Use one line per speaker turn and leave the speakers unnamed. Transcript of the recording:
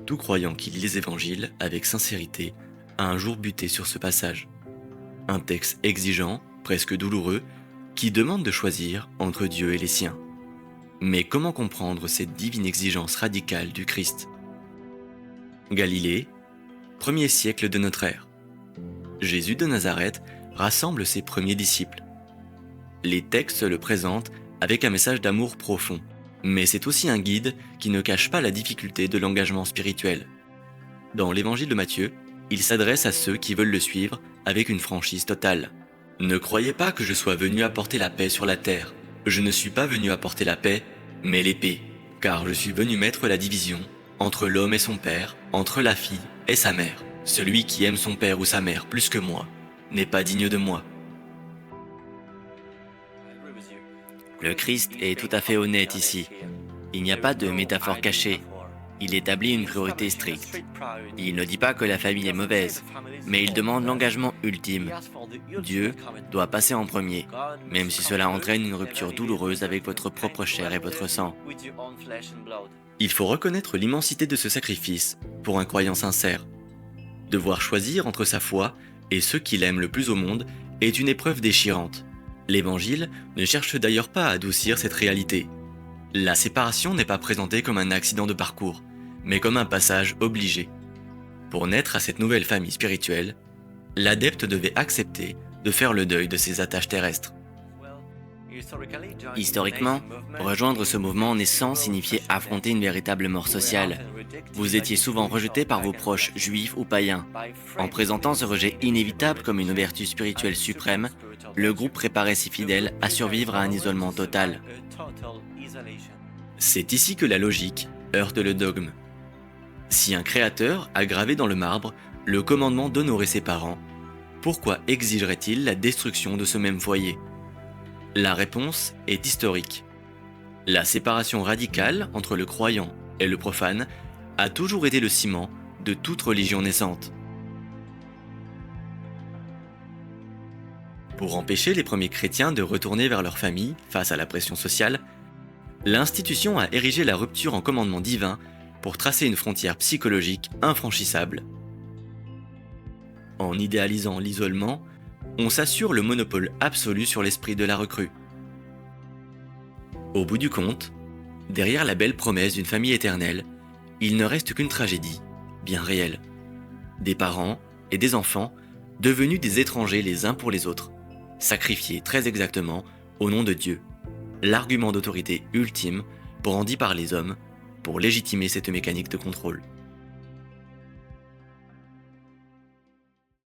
Tout croyant qui lit les évangiles avec sincérité a un jour buté sur ce passage. Un texte exigeant, presque douloureux, qui demande de choisir entre Dieu et les siens. Mais comment comprendre cette divine exigence radicale du Christ ? Galilée, 1er siècle de notre ère. Jésus de Nazareth rassemble ses premiers disciples. Les textes le présentent avec un message d'amour profond, mais c'est aussi un guide qui ne cache pas la difficulté de l'engagement spirituel. Dans l'évangile de Matthieu, il s'adresse à ceux qui veulent le suivre avec une franchise totale. « Ne croyez pas que je sois venu apporter la paix sur la terre. Je ne suis pas venu apporter la paix, mais l'épée, car je suis venu mettre la division entre l'homme et son père, entre la fille et sa mère. Celui qui aime son père ou sa mère plus que moi n'est pas digne de moi. »
Le Christ est tout à fait honnête ici. Il n'y a pas de métaphore cachée. Il établit une priorité stricte. Il ne dit pas que la famille est mauvaise, mais il demande l'engagement ultime. Dieu doit passer en premier, même si cela entraîne une rupture douloureuse avec votre propre chair et votre sang.
Il faut reconnaître l'immensité de ce sacrifice pour un croyant sincère. Devoir choisir entre sa foi et ceux qu'il aime le plus au monde est une épreuve déchirante. L'Évangile ne cherche d'ailleurs pas à adoucir cette réalité. La séparation n'est pas présentée comme un accident de parcours, mais comme un passage obligé. Pour naître à cette nouvelle famille spirituelle, l'adepte devait accepter de faire le deuil de ses attaches terrestres.
Historiquement, rejoindre ce mouvement naissant signifiait affronter une véritable mort sociale. Vous étiez souvent rejeté par vos proches juifs ou païens. En présentant ce rejet inévitable comme une vertu spirituelle suprême, le groupe préparait ses fidèles à survivre à un isolement total.
C'est ici que la logique heurte le dogme. Si un créateur a gravé dans le marbre le commandement d'honorer ses parents, pourquoi exigerait-il la destruction de ce même foyer ? La réponse est historique. La séparation radicale entre le croyant et le profane a toujours été le ciment de toute religion naissante. Pour empêcher les premiers chrétiens de retourner vers leur famille face à la pression sociale, l'institution a érigé la rupture en commandement divin pour tracer une frontière psychologique infranchissable. En idéalisant l'isolement, on s'assure le monopole absolu sur l'esprit de la recrue. Au bout du compte, derrière la belle promesse d'une famille éternelle, il ne reste qu'une tragédie, bien réelle. Des parents et des enfants devenus des étrangers les uns pour les autres, sacrifiés très exactement au nom de Dieu, l'argument d'autorité ultime brandi par les hommes pour légitimer cette mécanique de contrôle.